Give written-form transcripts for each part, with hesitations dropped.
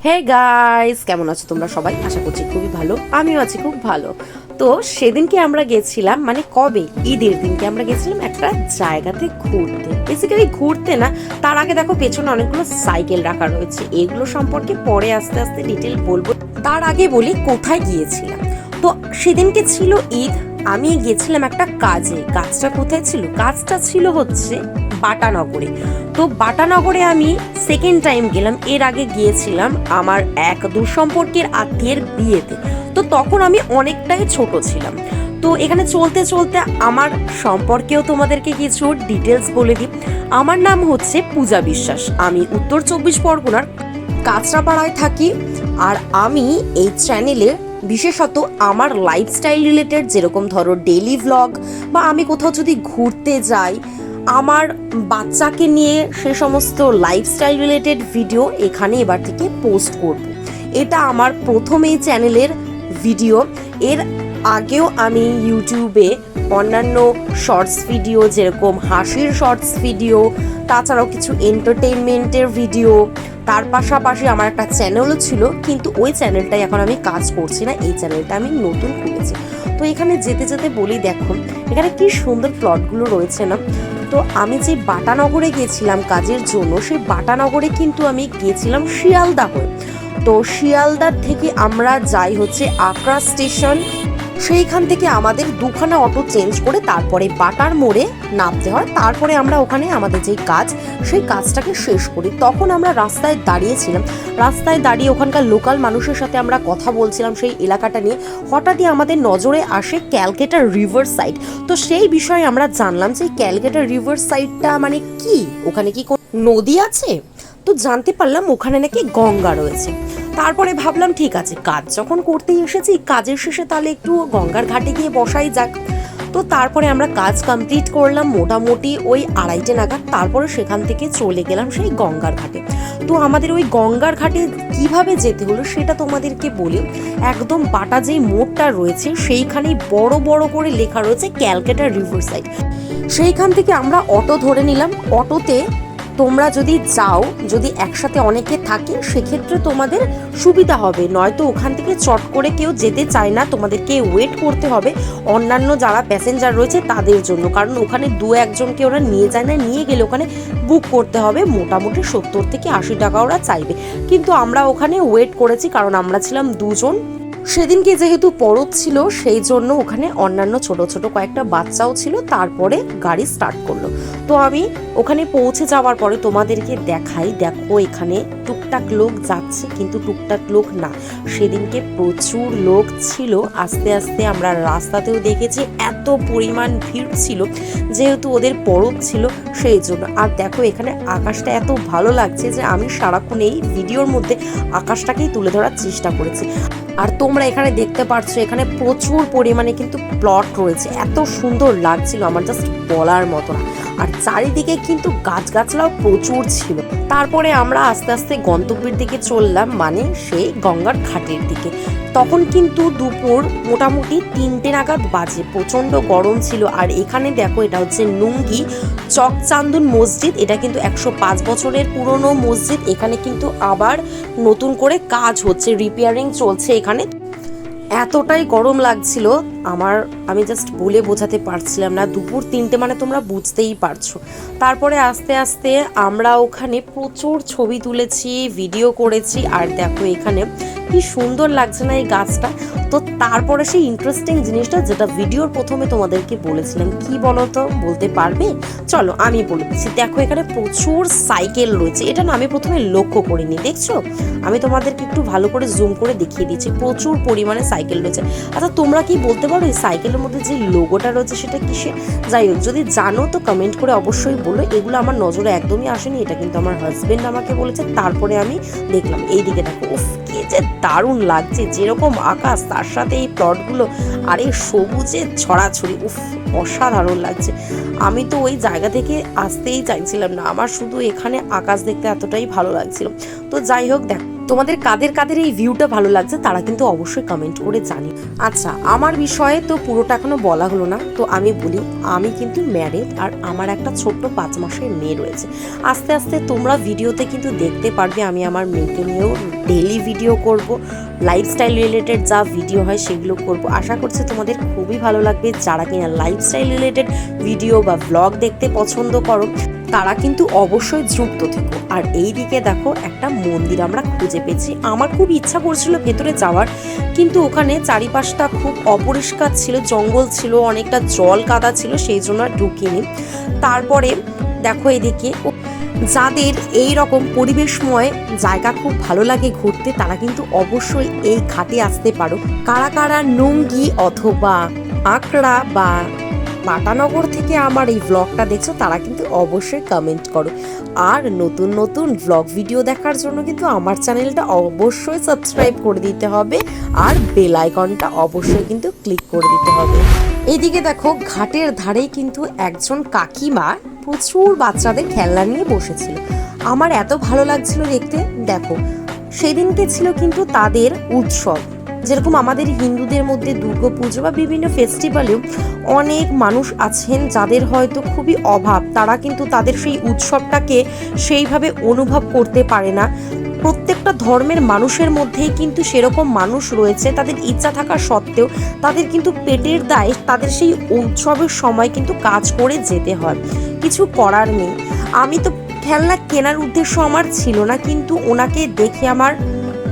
Hey guys, কেমন আছো তোমরা সবাই? আশা করছি খুবই ভালো। আমিও আছি খুব ভালো। তো সেদিনকে আমরা গেছিলাম, মানে কবে, ঈদের দিনকে আমরা গেছিলাম একটা জায়গাতে ঘুরতে। বেসিক্যালি ঘুরতে না, তার আগে দেখো পেছনে অনেকগুলো সাইকেল রাখা রয়েছে, এগুলো সম্পর্কে পরে আস্তে আস্তে ডিটেল বলবো। তার আগে বলি কোথায় গিয়েছিলাম। তো সেদিনকে ছিল ঈদ, আমি গেছিলাম একটা কাজে। কাজটা কোথায় ছিল? কাজটা ছিল হচ্ছে বাটানগরে। তো বাটানগরে আমি সেকেন্ড টাইম গেলাম। এর আগে গিয়েছিলাম আমার এক দূরসম্পর্কের আত্মীয়ের বিয়েতে। তো তখন আমি অনেকটাই ছোট ছিলাম। তো এখানে চলতে চলতে আমার সম্পর্কেও তোমাদেরকে কিছু ডিটেলস বলে দিই। আমার নাম হচ্ছে পূজা বিশ্বাস, আমি উত্তর 24 পরগনার কাঁচরাপাড়ায় থাকি। আর আমি এই চ্যানেলে বিশেষত আমার লাইফস্টাইল রিলেটেড, যেরকম ধরো ডেইলি ভ্লগ, বা আমি কোথাও যদি ঘুরতে যাই, আমার বাচ্চাকে নিয়ে সে সমস্ত লাইফস্টাইল রিলেটেড ভিডিও এখানে এবার থেকে পোস্ট করব। এটা আমার প্রথম এই চ্যানেলের ভিডিও। এর আগেও আমি ইউটিউবে অন্যান্য শর্টস ভিডিও, যেরকম হাসির শর্টস ভিডিও, তাছাড়াও কিছু এন্টারটেইনমেন্টের ভিডিও, তার পাশাপাশি আমার একটা চ্যানেলও ছিল, কিন্তু ওই চ্যানেলটাই এখন আমি কাজ করছি না। এই চ্যানেলটা আমি নতুন খুলেছি। তো এখানে যেতে যেতে বলি, দেখো এখানে কি সুন্দর প্লটগুলো রয়েছে না। তো আমি যে বাটানগরে গেছিলাম কাজের জন্য, সেই বাটানগরে কিন্তু আমি গেছিলাম শিয়ালদা হয়ে। তো শিয়ালদার থেকে আমরা যাই হচ্ছে আকরা স্টেশন। সেইখান থেকে আমাদের দুখানা অটো চেঞ্জ করে তারপরে বাটার মোড়ে নামতে হয়। তারপরে আমরা ওখানে আমাদের যেই কাজ, সেই কাজটাকে শেষ করি। তখন আমরা রাস্তায় দাঁড়িয়েছিলাম। রাস্তায় দাঁড়িয়ে ওখানকার লোকাল মানুষের সাথে আমরা কথা বলছিলাম সেই এলাকাটা নিয়ে। হঠাৎই আমাদের নজরে আসে ক্যালকাটা রিভার সাইড। তো সেই বিষয়ে আমরা জানলাম যে ক্যালকাটা রিভার সাইডটা মানে কি, ওখানে কি কোনো নদী আছে? তো জানতে পারলাম ওখানে নাকি গঙ্গা রয়েছে। তারপরে ভাবলাম ঠিক আছে, কাজ যখন করতেই এসেছি, কাজের শেষে তাহলে একটু গঙ্গার ঘাটে গিয়ে বসাই যাক। তো তারপরে আমরা কাজ কমপ্লিট করলাম মোটামুটি ওই 2:30 নাগাদ। তারপরে সেখান থেকে চলে গেলাম সেই গঙ্গার ঘাটে। তো আমাদের ওই গঙ্গার ঘাটে কিভাবে যেতে হলো সেটা তোমাদেরকে বলি। একদম বাটা যেই মোড়টা রয়েছে সেইখানেই বড় বড় করে লেখা রয়েছে ক্যালকাটা রিভার সাইড। সেইখান থেকে আমরা অটো ধরে নিলাম। অটোতে তোমরা যদি যাও, যদি একসাথে অনেকে থাকে, সেক্ষেত্রে তোমাদের সুবিধা হবে। নয়তো ওখান থেকে চট করে কেউ যেতে চায় না, তোমাদেরকে ওয়েট করতে হবে অন্যান্য যারা প্যাসেঞ্জার রয়েছে তাদের জন্য। কারণ ওখানে 2-1জনকে ওরা নিয়ে যায় না, নিয়ে গেলে ওখানে বুক করতে হবে। মোটামুটি 70 থেকে 80 টাকা ওরা চাইবে। কিন্তু আমরা ওখানে ওয়েট করেছি, কারণ আমরা ছিলাম 2জন। সেদিনকে যেহেতু পরব ছিল, সেই জন্য ওখানে অন্যান্য ছোট ছোট কয়েকটা বাচ্চাও ছিল। তারপরে গাড়ি স্টার্ট করলো। তো আমি ওখানে পৌঁছে যাওয়ার পরে তোমাদেরকে দেখাই, দেখো এখানে টুকটাক লোক যাচ্ছে, কিন্তু টুকটাক লোক না, সেদিনকে প্রচুর লোক ছিল। আস্তে আস্তে আমরা রাস্তাতেও দেখেছি এত পরিমাণ ভিড় ছিল, যেহেতু ওদের পরব ছিল সেই জন্য। আর দেখো এখানে আকাশটা এত ভালো লাগছে যে আমি সারাক্ষণ এই ভিডিওর মধ্যে আকাশটাকেই তুলে ধরার চেষ্টা করেছি। আর তোমরা এখানে দেখতে পাচ্ছ এখানে প্রচুর পরিমাণে কিন্তু প্লট রয়েছে, এত সুন্দর লাগছিল আমার জাস্ট বলার মতো না। আর চারিদিকে কিন্তু গাছগাছলাও প্রচুর ছিল। তারপরে আমরা আস্তে আস্তে গন্তব্যের দিকে চললাম, মানে সেই গঙ্গার ঘাটের দিকে। তখন কিন্তু দুপুর মোটামুটি 3টে নাগাদ বাজে, প্রচণ্ড গরম ছিল। আর এখানে দেখো এটা হচ্ছে নুঙ্গি চকচান্দন মসজিদ। এটা কিন্তু 105 বছরের পুরনো মসজিদ। এখানে কিন্তু আবার নতুন করে কাজ হচ্ছে, রিপেয়ারিং চলছে এখানে। এতটাই গরম লাগছিল আমার, আমি জাস্ট বলে বোঝাতে পারছিলাম না। দুপুর 3টে মানে তোমরা বুঝতেই পারছো। তারপরে আস্তে আস্তে আমরা ওখানে প্রচুর ছবি তুলেছি, ভিডিও করেছি। আর দেখো এখানে কি সুন্দর লাগছে না এই গাছটা। তো তারপরে সেই ইন্টারেস্টিং জিনিসটা যেটা ভিডিওর প্রথমে তোমাদেরকে বলেছিলাম, কি বলো তো, বলতে পারবে? চলো আমি বলে দিচ্ছি। দেখো এখানে প্রচুর সাইকেল রয়েছে, এটা না আমি প্রথমে লক্ষ্য করিনি, দেখছো? আমি তোমাদেরকে একটু ভালো করে জুম করে দেখিয়ে দিচ্ছি, প্রচুর পরিমাণে সাইকেল রয়েছে। আচ্ছা তোমরা কি বলতে পারো এই সাইকেলের মধ্যে যে লোগোটা রয়েছে সেটা কিসের? যাই হোক, যদি জানো তো কমেন্ট করে অবশ্যই বলো। এগুলো আমার নজরে একদমই আসেনি, এটা কিন্তু আমার হাজবেন্ড আমাকে বলেছে। তারপরে আমি দেখলাম এইদিকে দেখো, উফ কি যে দারুণ লাগছে, যেরকম আকাশ তার সাথে এই প্লটগুলো, আর এই সবুজে ছড়াছড়ি, উফ অসাধারণ লাগছে। আমি তো ওই জায়গা থেকে আসতেই চাইছিলাম না, আমার শুধু এখানে আকাশ দেখতে এতটাই ভালো লাগছিল। তো যাই হোক, দেখ তোমাদের কাদের কাদের এই ভিউটা ভালো লাগছে তারা কিন্তু অবশ্যই কমেন্ট করে জানি। আচ্ছা, আমার বিষয়ে তো পুরোটা এখনো বলা হলো না, তো আমি বলি আমি কিন্তু ম্যারিড আর আমার একটা ছোট্ট 5 মাসের মেয়ে রয়েছে। আস্তে আস্তে তোমরা ভিডিওতে কিন্তু দেখতে পারবে আমি আমার মেয়েকে নিয়েও ডেইলি ভিডিও করব, লাইফস্টাইল রিলেটেড যা ভিডিও হয় সেগুলো করব। আশা করছি তোমাদের খুবই ভালো লাগবে। যারা কিনা লাইফস্টাইল রিলেটেড ভিডিও বা ব্লগ দেখতে পছন্দ করো তারা কিন্তু অবশ্যই যুক্ত থেকো। আর এই দিকে দেখো একটা মন্দির আমরা খুঁজে পেয়েছি। আমার খুব ইচ্ছা করছিল ভেতরে যাওয়ার, কিন্তু ওখানে চারিপাশটা খুব অপরিষ্কার ছিল, জঙ্গল ছিল, অনেকটা জল কাদা ছিল, সেই জন্য আর ঢুকিনি। তারপরে দেখো এদিকে যাদের এই রকম পরিবেশময় জায়গা খুব ভালো লাগে ঘুরতে তারা কিন্তু অবশ্যই এই ঘাটে আসতে পারো। কারা কারা নুঙ্গি অথবা আকড়া বা বাটানগর থেকে আমার এই ব্লগটা দেখছো তারা কিন্তু অবশ্যই কমেন্ট করো। আর নতুন নতুন ব্লগ ভিডিও দেখার জন্য কিন্তু আমার চ্যানেলটা অবশ্যই সাবস্ক্রাইব করে দিতে হবে আর বেল আইকনটা অবশ্যই কিন্তু ক্লিক করে দিতে হবে। এইদিকে দেখো ঘাটের ধারেই কিন্তু একজন কাকিমা প্রচুর বাচ্চাদের খেলনা নিয়ে বসেছিল। আমার এত ভালো লাগছিল দেখতে। দেখো সেদিনকে ছিল কিন্তু তাদের উৎসব, যেরকম আমাদের হিন্দুদের মধ্যে দুর্গাপুজো বা বিভিন্ন ফেস্টিভ্যালেও অনেক মানুষ আছেন যাদের হয়তো খুবই অভাব, তারা কিন্তু তাদের সেই উৎসবটাকে সেইভাবে অনুভব করতে পারে না। প্রত্যেকটা ধর্মের মানুষের মধ্যেই কিন্তু সেরকম মানুষ রয়েছে, তাদের ইচ্ছা থাকা সত্ত্বেও তাদের কিন্তু পেটের দায়ে তাদের সেই উৎসবের সময় কিন্তু কাজ করে যেতে হয়, কিছু করার নেই। আমি তো খেলনা কেনার উদ্দেশ্য আমার ছিল না, কিন্তু ওনাকে দেখে আমার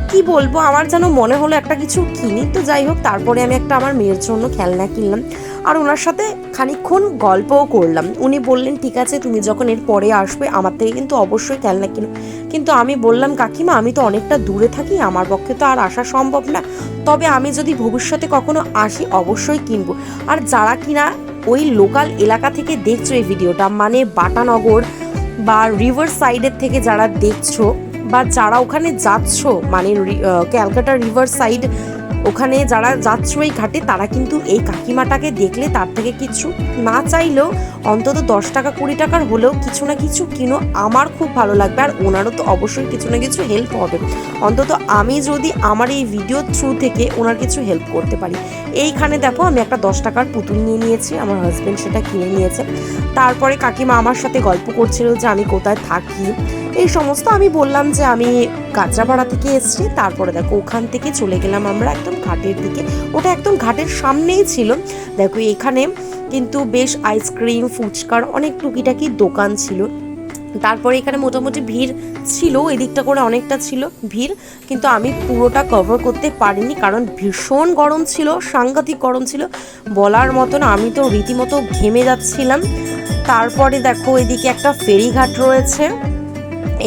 কি বলবো, আমার যেন মনে হলো একটা কিছু কিনি। তো যাই হোক, তারপরে আমি একটা আমার মেয়ের জন্য খেলনা কিনলাম আর ওনার সাথে খানিকক্ষণ গল্পও করলাম। উনি বললেন ঠিক আছে তুমি যখন এর পরে আসবে আমার থেকে কিন্তু অবশ্যই খেলনা কিনো। কিন্তু আমি বললাম কাকিমা আমি তো অনেকটা দূরে থাকি, আমার পক্ষে তো আর আসা সম্ভব না, তবে আমি যদি ভবিষ্যতে কখনো আসি অবশ্যই কিনবো। আর যারা কিনা ওই লোকাল এলাকা থেকে দেখছো এই ভিডিওটা, মানে বাটানগর বা রিভার সাইডের থেকে যারা দেখছো বা যারা ওখানে যাচ্ছ, মানে ক্যালকাটা রিভার সাইড ওখানে যারা যাচ্ছ এই ঘাটে, তারা কিন্তু এই কাকিমাটাকে দেখলে তার থেকে কিছু না চাইলেও অন্তত 10 টাকা 20 টাকার হলেও কিছু না কিছু কিনো, আমার খুব ভালো লাগবে। আর ওনারও তো অবশ্যই কিছু না কিছু হেল্প হবে, অন্তত আমি যদি আমার এই ভিডিও থ্রু থেকে ওনার কিছু হেল্প করতে পারি। এইখানে দেখো আমি একটা 10 টাকার পুতুল নিয়ে নিয়েছি, আমার হাজব্যান্ড সেটা কিনে নিয়েছে। তারপরে কাকিমা আমার সাথে গল্প করছিল যে আমি কোথায় থাকি এই সমস্ত। আমি বললাম যে আমি কাঁচরাপাড়া থেকে এসেছি। তারপরে দেখো ওখান থেকে চলে গেলাম আমরা একদম ঘাটের দিকে, ওটা একদম ঘাটের সামনেই ছিল। দেখো এখানে কিন্তু বেশ আইসক্রিম ফুচকার অনেক টুকিটাকি দোকান ছিল। তারপরে এখানে মোটামুটি ভিড় ছিল, এদিকটা করে অনেকটা ছিল ভিড়, কিন্তু আমি পুরোটা কভার করতে পারিনি কারণ ভীষণ গরম ছিল, সাংঘাতিক গরম ছিল বলার মতন। আমি তো রীতিমতো ঘেমে যাচ্ছিলাম। তারপরে দেখো এদিকে একটা ফেরিঘাট রয়েছে,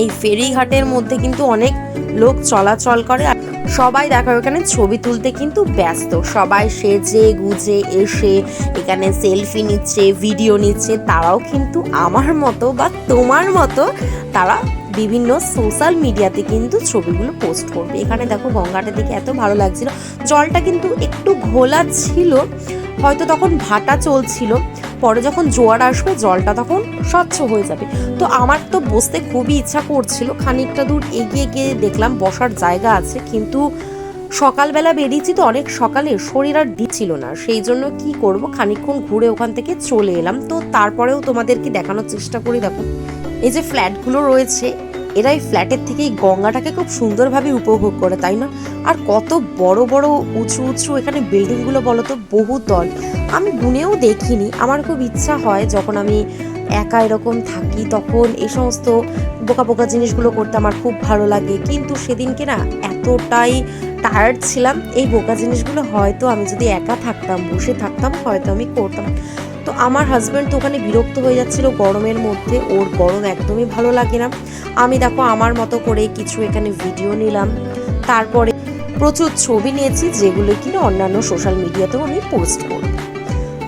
এই ফেরিঘাটের মধ্যে কিন্তু অনেক লোক চলাচল করে। সবাই দেখো এখানে ছবি তুলতে কিন্তু ব্যস্ত, সবাই সেজে গুজে এসে এখানে সেলফি নিচ্ছে, ভিডিও নিচ্ছে। তারাও কিন্তু আমার মতো বা তোমার মতো তারা বিভিন্ন সোশ্যাল মিডিয়াতে কিন্তু ছবিগুলো পোস্ট করবে। এখানে দেখো গঙ্গাটার দিকে এত ভালো লাগছিল, জলটা কিন্তু একটু ঘোলা ছিল, হয়তো তখন ভাটা চলছিল, পরে যখন জোয়ার আসবে জলটা তখন স্বচ্ছ হয়ে যাবে। তো আমার তো বসতে খুবই ইচ্ছা করছিল, খানিকটা দূর এগিয়ে গিয়ে দেখলাম বসার জায়গা আছে, কিন্তু সকালবেলা বেরিয়েছি তো অনেক সকালে, শরীর আর দিচ্ছিল না, সেই জন্য কি করব খানিকক্ষণ ঘুরে ওখান থেকে চলে এলাম। তো তারপরেও তোমাদেরকে দেখানোর চেষ্টা করি। দেখো এই যে ফ্ল্যাটগুলো রয়েছে, এরা এই ফ্ল্যাটের থেকে এই গঙ্গাটাকে খুব সুন্দরভাবে উপভোগ করে, তাই না? আর কত বড় বড় উঁচু উঁচু এখানে বিল্ডিংগুলো বলো তো, বহুতল। আমি গুনেও দেখিনি, আমার খুব ইচ্ছা হয় যখন আমি একা এরকম থাকি তখন এই সমস্ত বোকা বোকা জিনিসগুলো করতে আমার খুব ভালো লাগে। কিন্তু সেদিনকে না এতটাই টায়ার্ড ছিলাম, এই বোকা জিনিসগুলো হয়তো আমি যদি একা থাকতাম, বসে থাকতাম, হয়তো আমি করতাম। তো আমার হাজব্যান্ড তো ওখানে বিরক্ত হয়ে যাচ্ছিল গরমের মধ্যে, ওর গরম একদমই ভালো লাগে না। আমি দেখো আমার মতো করে কিছু এখানে ভিডিও নিলাম, তারপরে প্রচুর ছবি নিয়েছি যেগুলো কিনা অন্যান্য সোশ্যাল মিডিয়াতেও আমি পোস্ট করব।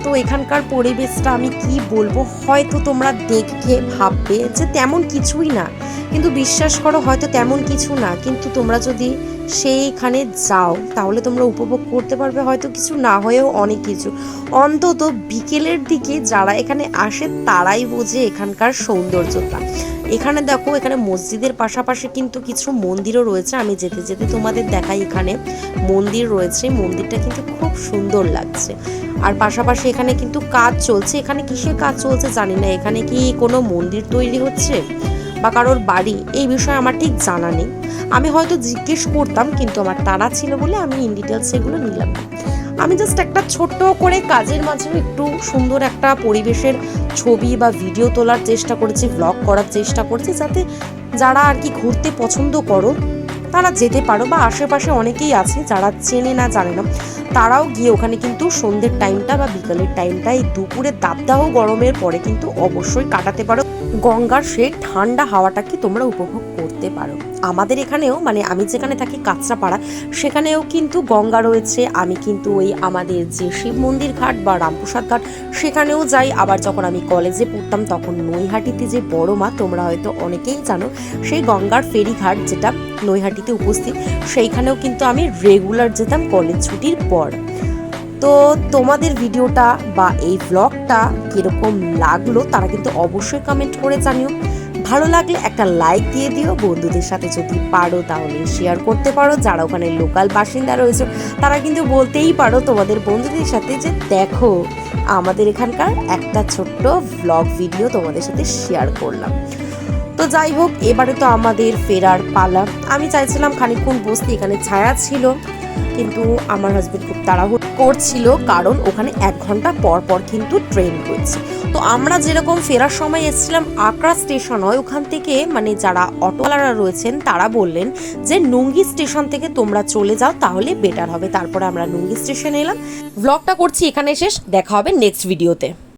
তো এখানকার পরিবেশটা আমি কি বলবো, হয়তো তোমরা দেখে ভাববে যে তেমন কিছুই না, কিন্তু বিশ্বাস করো হয়তো তেমন কিছু না, কিন্তু তোমরা যদি সেইখানে যাও তাহলে তোমরা উপভোগ করতে পারবে হয়তো কিছু না হয়েও অনেক কিছু। অন্তত বিকেলের দিকে যারা এখানে আসে তারাই বোঝে এখানকার সৌন্দর্যতা। এখানে দেখো, এখানে মসজিদের পাশাপাশি কিন্তু কিছু মন্দিরও রয়েছে। আমি যেতে যেতে তোমাদের দেখাই, এখানে মন্দির রয়েছে, মন্দিরটা কিন্তু খুব সুন্দর লাগছে। আর পাশাপাশি এখানে কিন্তু কাজ চলছে। এখানে কিসের কাজ চলছে জানি না, এখানে কি কোনো মন্দির তৈরি হচ্ছে বা কারোর বাড়ি, এই বিষয়ে আমার ঠিক জানা নেই। আমি হয়তো জিজ্ঞেস করতাম, কিন্তু আমার তাড়া ছিল বলে আমি ইন ডিটেলস এগুলো নিলাম না। আমি জাস্ট একটা ছোট্ট করে কাজের মাঝেও একটু সুন্দর একটা পরিবেশের ছবি বা ভিডিও তোলার চেষ্টা করেছি, ব্লগ করার চেষ্টা করছি, যাতে যারা আর কি ঘুরতে পছন্দ করো তারা যেতে পারো, বা আশেপাশে অনেকেই আছে যারা চেনে না জানে না, তারাও গিয়ে ওখানে কিন্তু সন্ধ্যের টাইমটা বা বিকালের টাইমটা, এই দুপুরের দাবদাহ গরমের পরে কিন্তু অবশ্যই কাটাতে পারো। গঙ্গার সেই ঠান্ডা হাওয়াটাকে তোমরা উপভোগ করতে পারো। আমাদের এখানেও, মানে আমি যেখানে থাকি কাঁচরাপাড়া, সেখানেও কিন্তু গঙ্গা রয়েছে। আমি কিন্তু ওই আমাদের যে শিব মন্দির ঘাট বা রামপ্রসাদ ঘাট, সেখানেও যাই। আবার যখন আমি কলেজে পড়তাম তখন নৈহাটিতে যে বড় মা, তোমরা হয়তো অনেকেই জানো, সেই গঙ্গার ফেরিঘাট যেটা নৈহাটিতে উপস্থিত, সেইখানেও কিন্তু আমি রেগুলার যেতাম কলেজ ছুটির পর। তো তোমাদের ভিডিওটা বা এই ব্লগটা কীরকম লাগলো তারা কিন্তু অবশ্যই কমেন্ট করে জানিও। ভালো লাগলে একটা লাইক দিয়ে দিও। বন্ধুদের সাথে যদি পারো তাহলে শেয়ার করতে পারো। যারা ওখানে লোকাল বাসিন্দা রয়েছে তারা কিন্তু বলতেই পারো তোমাদের বন্ধুদের সাথে যে দেখো, আমাদের এখানকার একটা ছোট্ট ব্লগ ভিডিও তোমাদের সাথে শেয়ার করলাম। তো যাই হোক, এবারে তো আমাদের ফেরার পালা। আমি চাইছিলাম খানিকক্ষণ বসতে, এখানে ছায়া ছিল, কিন্তু আমার হাজবেন্ড খুব তাড়াহুড়ো করছিল, কারণ ওখানে 1 ঘন্টা পর পর কিন্তু ট্রেন রয়েছে। তো আমরা যেরকম ফেরার সময় এসেছিলাম আকরা স্টেশন হয়, ওখান থেকে মানে যারা অটোওয়ালারা রয়েছেন তারা বললেন যে নুঙ্গি স্টেশন থেকে তোমরা চলে যাও, তাহলে বেটার হবে। তারপরে আমরা নুঙ্গি স্টেশনে এলাম। ব্লগটা করছি এখানে শেষ, দেখা হবে নেক্সট ভিডিওতে।